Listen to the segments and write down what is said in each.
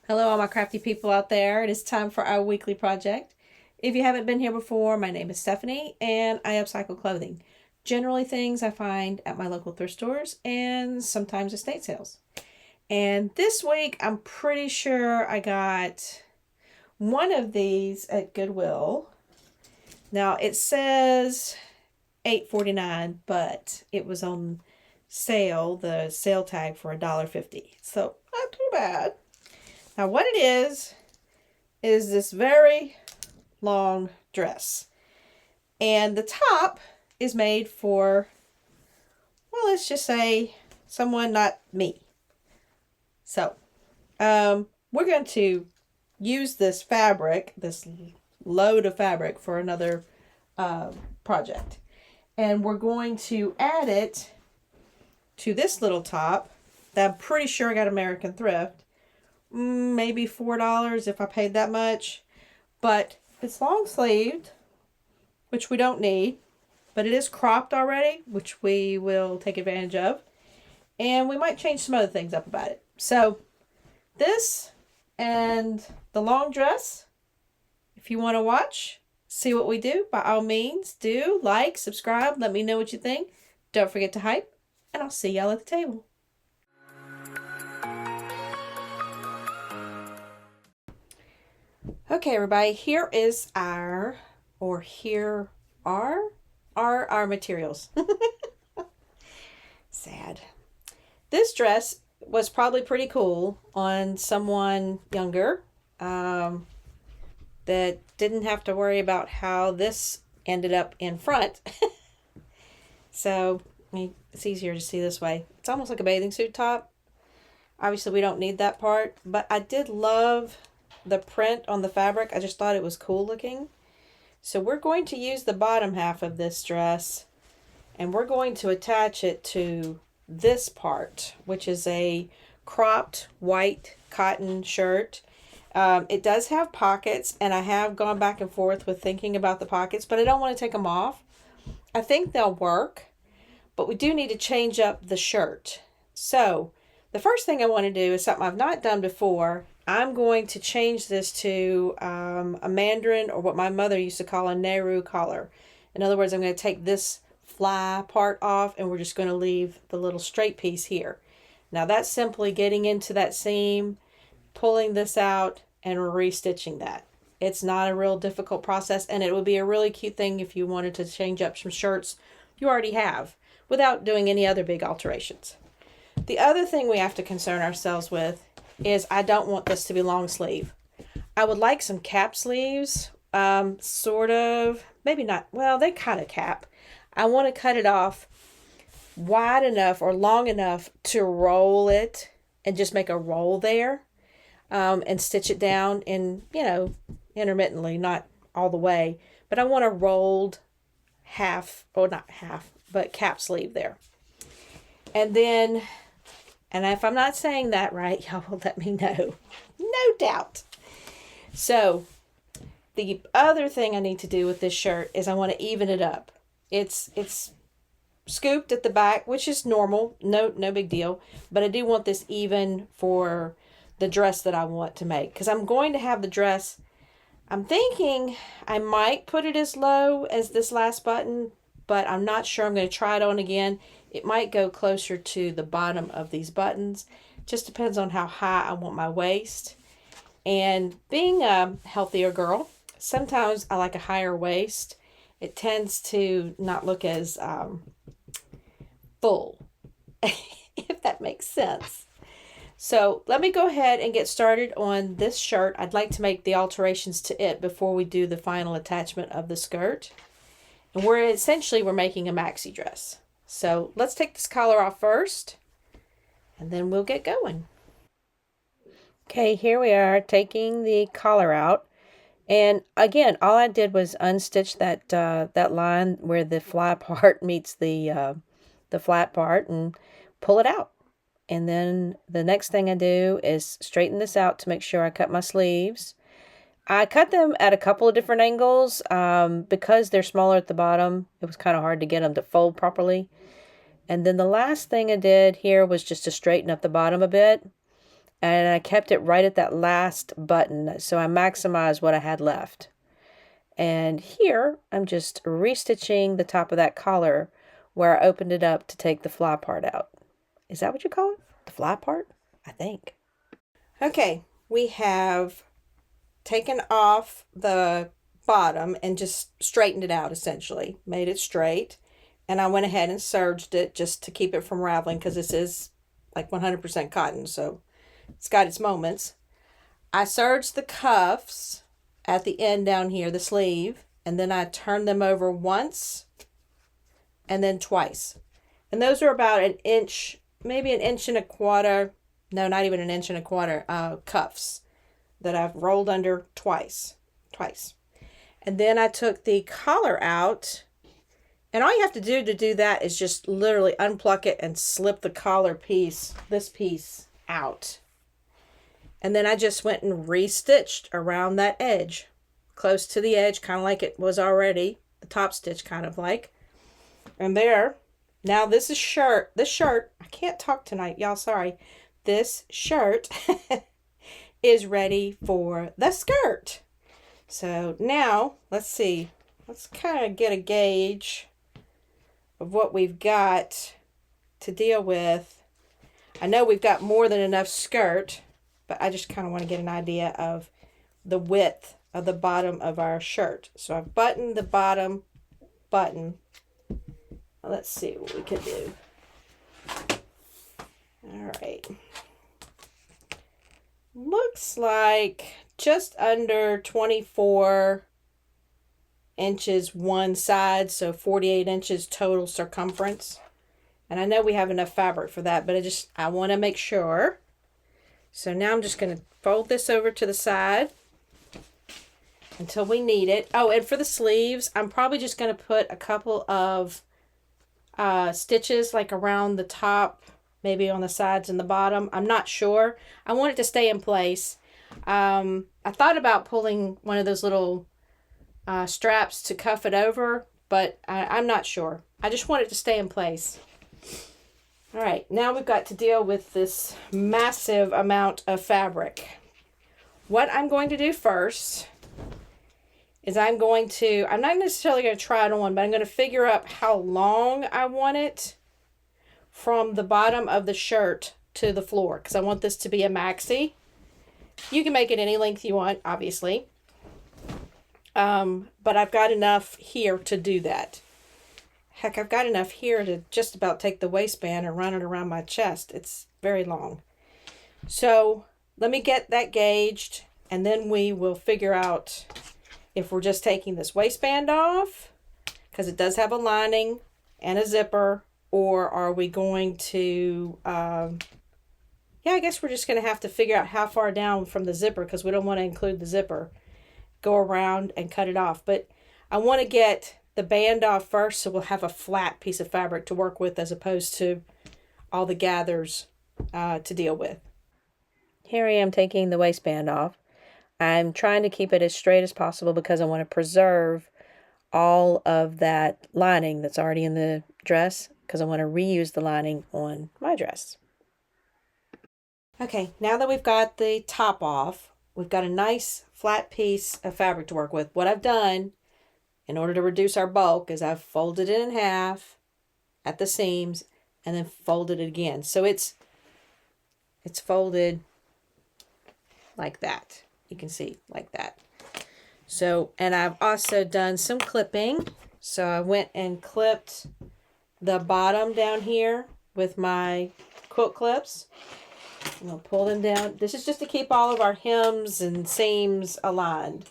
Hello, all my crafty people out there. It is time for our weekly project. If you haven't been here before, my name is Stephanie and I upcycle clothing. Generally things I find at my local thrift stores and sometimes estate sales. And this week, I'm pretty sure I got one of these at Goodwill. Now it says $8.49, but it was on sale, the sale tag for $1.50. So not too bad. Now what it is this very long dress. And the top is made for, well, let's just say someone not me. So, we're going to use this fabric, this load of fabric for another project. And we're going to add it to this little top that I'm pretty sure I got American Thrift. Maybe $4 if I paid that much. But it's long sleeved, which we don't need. But it is cropped already, which we will take advantage of. And we might change some other things up about it. So this and the long dress, if you want to watch, see what we do, by all means, do like, subscribe, let me know what you think. Don't forget to hype, and I'll see y'all at the table. Okay, everybody, here are our materials. Sad. This dress was probably pretty cool on someone younger that didn't have to worry about how this ended up in front. So it's easier to see this way. It's almost like a bathing suit top. Obviously, we don't need that part, but I did love the print on the fabric. I just thought it was cool looking. So we're going to use the bottom half of this dress and we're going to attach it to this part, which is a cropped white cotton shirt. It does have pockets, and I have gone back and forth with thinking about the pockets, but I don't want to take them off. I think they'll work, but we do need to change up the shirt. So the first thing I want to do is something I've not done before. I'm going to change this to a mandarin, or what my mother used to call a Nehru collar. In other words, I'm going to take this fly part off and we're just going to leave the little straight piece here. Now that's simply getting into that seam, pulling this out, and restitching that. It's not a real difficult process, and it would be a really cute thing if you wanted to change up some shirts you already have without doing any other big alterations. The other thing we have to concern ourselves with is I don't want this to be long sleeve. I would like some cap sleeves, sort of, maybe not, well, they kind of cap. I want to cut it off wide enough or long enough to roll it and just make a roll there, and stitch it down in, intermittently, not all the way, but I want a rolled half, or not half, but cap sleeve there. And then, and if I'm not saying that right, y'all will let me know. No doubt. So the other thing I need to do with this shirt is I want to even it up. It's scooped at the back, which is normal, no big deal, but I do want this even for the dress that I want to make, because I'm going to have the dress, I'm thinking I might put it as low as this last button, but I'm not sure. I'm going to try it on again. It might go closer to the bottom of these buttons. Just depends on how high I want my waist. And being a healthier girl, sometimes I like a higher waist. It tends to not look as full, if that makes sense. So let me go ahead and get started on this shirt. I'd like to make the alterations to it before we do the final attachment of the skirt. And we're making a maxi dress. So let's take this collar off first, and then we'll get going. Okay, here we are taking the collar out. And again, all I did was unstitch that line where the fly part meets the flat part and pull it out. And then the next thing I do is straighten this out to make sure I cut my sleeves. I cut them at a couple of different angles because they're smaller at the bottom. It was kind of hard to get them to fold properly. And then the last thing I did here was just to straighten up the bottom a bit. and I kept it right at that last button, so I maximized what I had left. And here, I'm just restitching the top of that collar where I opened it up to take the fly part out. Is that what you call it? The fly part? I think. Okay, we have taken off the bottom and just straightened it out, essentially. Made it straight. And I went ahead and serged it just to keep it from raveling, because this is like 100% cotton, so it's got its moments. I serged the cuffs at the end down here, the sleeve, and then I turned them over once and then twice. And those are about an inch, maybe an inch and a quarter, no, not even an inch and a quarter, cuffs that I've rolled under twice. And then I took the collar out, and all you have to do that is just literally unpluck it and slip the collar piece, this piece, out. And then I just went and restitched around that edge, close to the edge, kind of like it was already, the top stitch kind of like. And there, now this shirt, I can't talk tonight, y'all, sorry. This shirt is ready for the skirt. So now, let's see, let's kind of get a gauge of what we've got to deal with. I know we've got more than enough skirt, but I just kind of want to get an idea of the width of the bottom of our shirt. So I've buttoned the bottom button. Let's see what we can do. All right. Looks like just under 24 inches one side, so 48 inches total circumference. And I know we have enough fabric for that, but I want to make sure. So now I'm just going to fold this over to the side until we need it. Oh, and for the sleeves, I'm probably just going to put a couple of stitches like around the top, maybe on the sides and the bottom. I'm not sure. I want it to stay in place. I thought about pulling one of those little straps to cuff it over, but I'm not sure. I just want it to stay in place. All right, now we've got to deal with this massive amount of fabric. What I'm going to do first is I'm not necessarily going to try it on, but I'm going to figure out how long I want it from the bottom of the shirt to the floor, because I want this to be a maxi. You can make it any length you want, obviously. But I've got enough here to do that. Heck, I've got enough here to just about take the waistband and run it around my chest. It's very long. So let me get that gauged, and then we will figure out if we're just taking this waistband off, because it does have a lining and a zipper, or are we going to, I guess we're just going to have to figure out how far down from the zipper, because we don't want to include the zipper. Go around and cut it off. But I want to get the band off first, so we'll have a flat piece of fabric to work with as opposed to all the gathers to deal with. Here I am taking the waistband off. I'm trying to keep it as straight as possible because I want to preserve all of that lining that's already in the dress, because I want to reuse the lining on my dress. Okay, now that we've got the top off, we've got a nice flat piece of fabric to work with. What I've done in order to reduce our bulk is I've folded it in half at the seams and then folded it again. So it's folded like that. You can see like that. So, and I've also done some clipping. So I went and clipped the bottom down here with my quilt clips. I'm going to pull them down. This is just to keep all of our hems and seams aligned.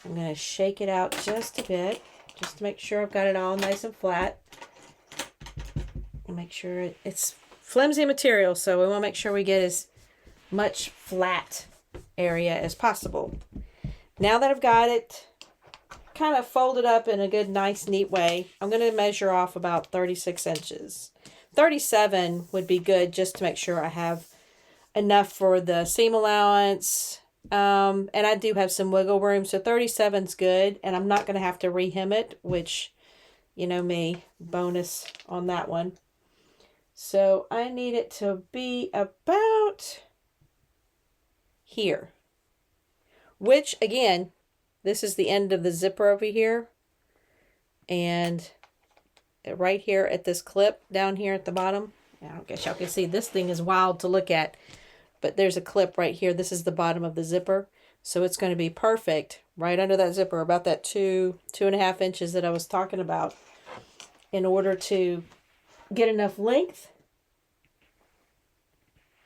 I'm going to shake it out just a bit, just to make sure I've got it all nice and flat. And make sure it's flimsy material, so we want to make sure we get as much flat area as possible. Now that I've got it kind of folded up in a good, nice, neat way, I'm going to measure off about 36 inches. 37 would be good, just to make sure I have enough for the seam allowance. And I do have some wiggle room, so 37's good, and I'm not going to have to rehem it, which, you know me, bonus on that one. So I need it to be about here, which again, this is the end of the zipper over here, and right here at this clip down here at the bottom, I don't guess y'all can see, this thing is wild to look at, but there's a clip right here. This is the bottom of the zipper, so it's going to be perfect right under that zipper, about that 2.5 inches that I was talking about, in order to get enough length.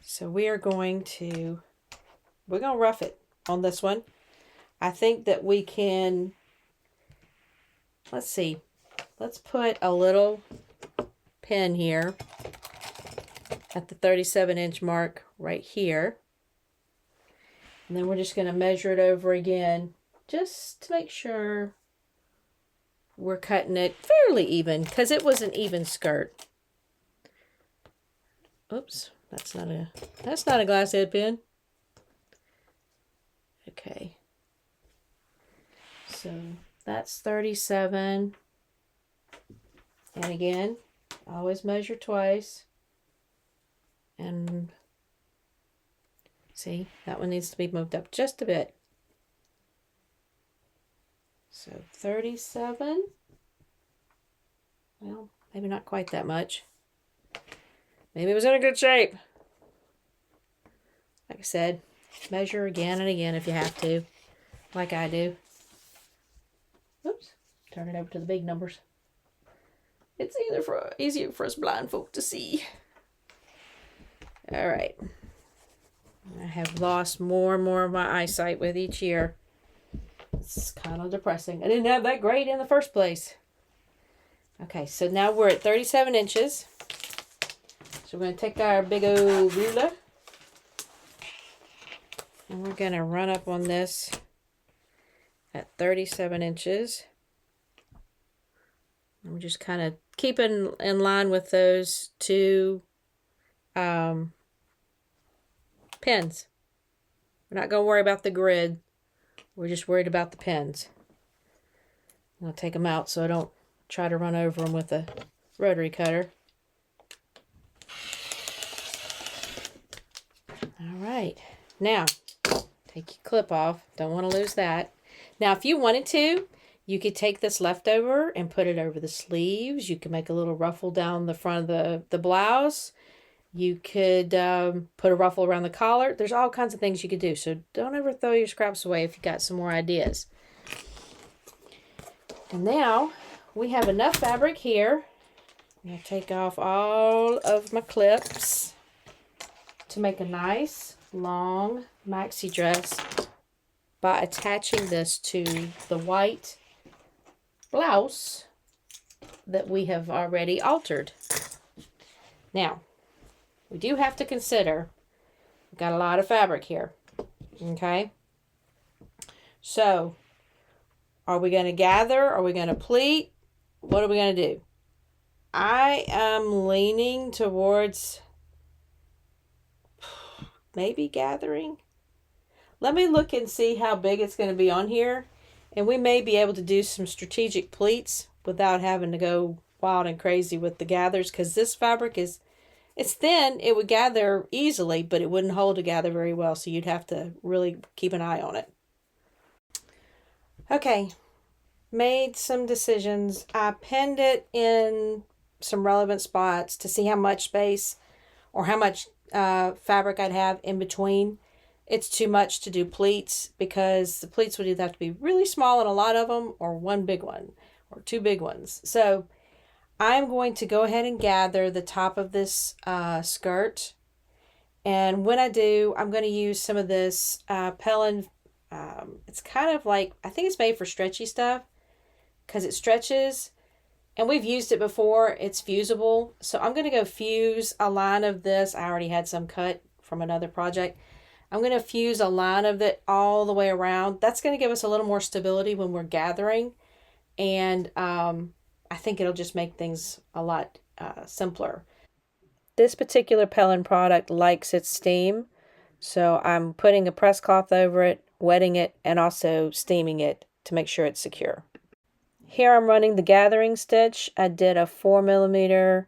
So we're going to rough it on this one. I think that we can, let's see, let's put a little pin here at the 37-inch mark right here. And then we're just going to measure it over again, just to make sure we're cutting it fairly even, because it was an even skirt. Oops, that's not a glass head pin. Okay. So that's 37. And again, always measure twice. And see, that one needs to be moved up just a bit. So 37. Well, maybe not quite that much. Maybe it was in a good shape. Like I said, measure again and again if you have to, like I do. Oops, turn it over to the big numbers. It's easier for us blind folk to see. All right. I have lost more and more of my eyesight with each year. It's kind of depressing. I didn't have that great in the first place. Okay, so now we're at 37 inches. So we're going to take our big old ruler, and we're going to run up on this at 37 inches. And we're just kind of keeping in line with those two pins. We're not going to worry about the grid. We're just worried about the pins. I'll take them out so I don't try to run over them with a rotary cutter. All right. Now, take your clip off. Don't want to lose that. Now, if you wanted to, you could take this leftover and put it over the sleeves. You can make a little ruffle down the front of the blouse. You could put a ruffle around the collar. There's all kinds of things you could do. So don't ever throw your scraps away if you got some more ideas. And now we have enough fabric here. I'm going to take off all of my clips to make a nice long maxi dress by attaching this to the white blouse that we have already altered. Now, we do have to consider, we've got a lot of fabric here, okay? So, are we going to gather? Are we going to pleat? What are we going to do? I am leaning towards maybe gathering. Let me look and see how big it's going to be on here. And we may be able to do some strategic pleats without having to go wild and crazy with the gathers. Because this fabric it's thin. It would gather easily, but it wouldn't hold together very well. So you'd have to really keep an eye on it. Okay. Made some decisions. I pinned it in some relevant spots to see how much space or how much fabric I'd have in between. It's too much to do pleats because the pleats would either have to be really small and a lot of them, or one big one or two big ones. So I'm going to go ahead and gather the top of this skirt. And when I do, I'm going to use some of this Pellin. It's kind of like, I think it's made for stretchy stuff because it stretches. And we've used it before. It's fusible. So I'm going to go fuse a line of this. I already had some cut from another project. I'm going to fuse a line of it all the way around. That's going to give us a little more stability when we're gathering. And I think it'll just make things a lot simpler. This particular Pellin product likes its steam. So I'm putting a press cloth over it, wetting it, and also steaming it to make sure it's secure. Here I'm running the gathering stitch. I did a 4mm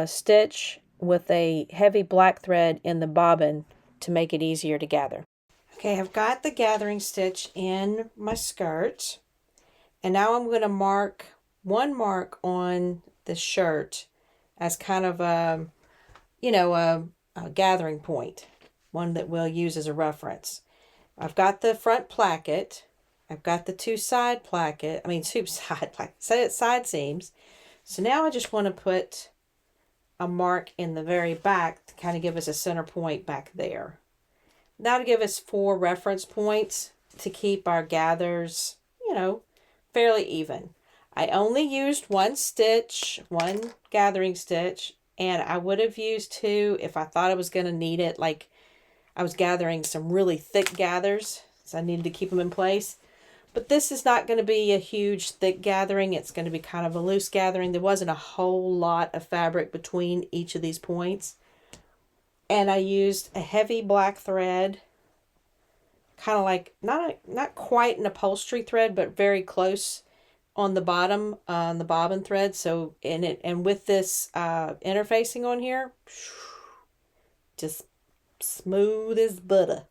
stitch with a heavy black thread in the bobbin to make it easier to gather. Okay, I've got the gathering stitch in my skirt, and now I'm going to mark one mark on the shirt as kind of a, a gathering point, one that we'll use as a reference. I've got the front placket. I've got the two side side seams. So now I just want to put a mark in the very back to kind of give us a center point back there. That'll give us 4 reference points to keep our gathers, fairly even. I only used one gathering stitch, and I would have used 2 if I thought I was going to need it. Like I was gathering some really thick gathers, so I needed to keep them in place. But this is not going to be a huge thick gathering. It's going to be kind of a loose gathering. There wasn't a whole lot of fabric between each of these points. And I used a heavy black thread, kind of like, not quite an upholstery thread, but very close on the bottom, on the bobbin thread. So and with this interfacing on here, just smooth as butter.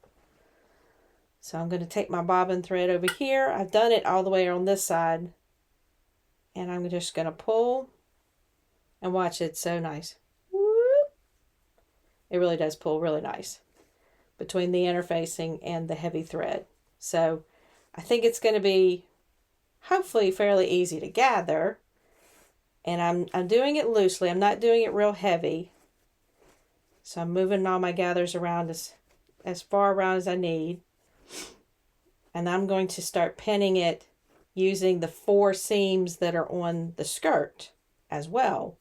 So I'm going to take my bobbin thread over here. I've done it all the way on this side. And I'm just going to pull and watch it. So nice. It really does pull really nice between the interfacing and the heavy thread. So I think it's going to be hopefully fairly easy to gather. And I'm doing it loosely. I'm not doing it real heavy. So I'm moving all my gathers around as far around as I need. And I'm going to start pinning it using the 4 seams that are on the skirt as well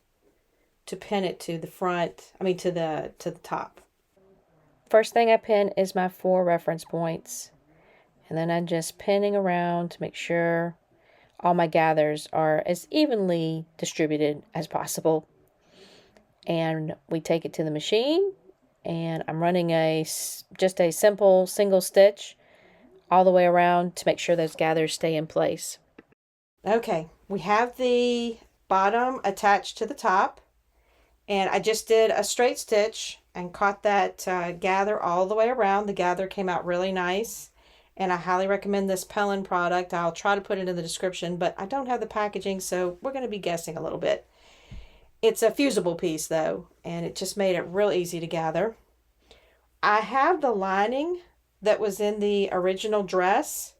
to pin it to the front, to the top. First thing I pin is my 4 reference points. And then I'm just pinning around to make sure all my gathers are as evenly distributed as possible. And we take it to the machine, and I'm running just a simple single stitch all the way around to make sure those gathers stay in place. Okay, we have the bottom attached to the top, and I just did a straight stitch and caught that gather all the way around. The gather came out really nice, and I highly recommend this Pellin product. I'll try to put it in the description, but I don't have the packaging, so we're going to be guessing a little bit. It's a fusible piece though, and it just made it real easy to gather. I have the lining that was in the original dress,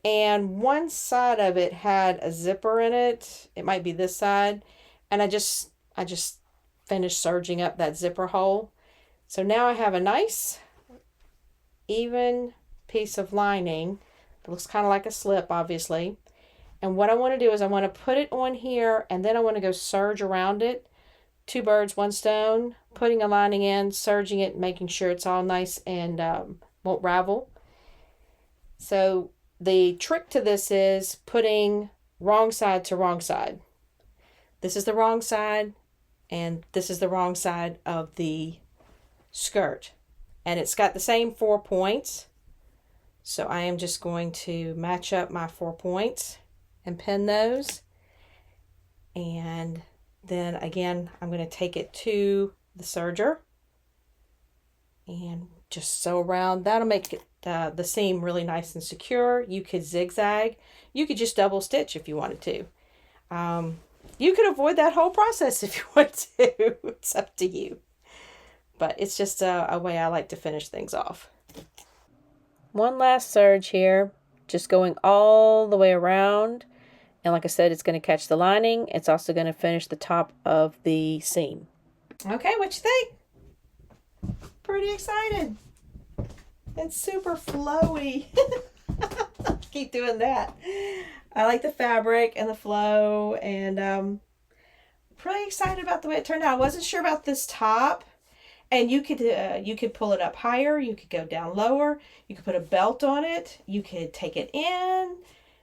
and one side of it had a zipper in it. It might be this side, and I just finished serging up that zipper hole. So now I have a nice even piece of lining. It looks kind of like a slip, obviously. And what I want to do is I want to put it on here, and then I want to go serge around it. 2 birds, 1 stone, putting a lining in, serging it, making sure it's all nice and won't ravel. So the trick to this is putting wrong side to wrong side. This is the wrong side, and this is the wrong side of the skirt. And it's got the same 4 points. So I am just going to match up my 4 points and pin those. And then again, I'm going to take it to the serger and just sew around. That'll make it, the seam really nice and secure. You could zigzag. You could just double stitch if you wanted to. You could avoid that whole process if you want to. It's up to you. But it's just a way I like to finish things off. One last serge here, just going all the way around. And like I said, it's going to catch the lining. It's also going to finish the top of the seam. Okay, what you think? Pretty excited. It's super flowy. Keep doing that. I like the fabric and the flow, and pretty excited about the way it turned out. I wasn't sure about this top. And you could pull it up higher. You could go down lower. You could put a belt on it. You could take it in.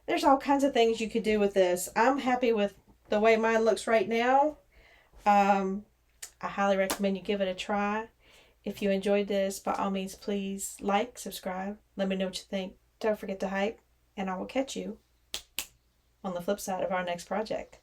There's all kinds of things you could do with this. I'm happy with the way mine looks right now. I highly recommend you give it a try. If you enjoyed this, by all means, please like, subscribe. Let me know what you think. Don't forget to hype. And I will catch you on the flip side of our next project.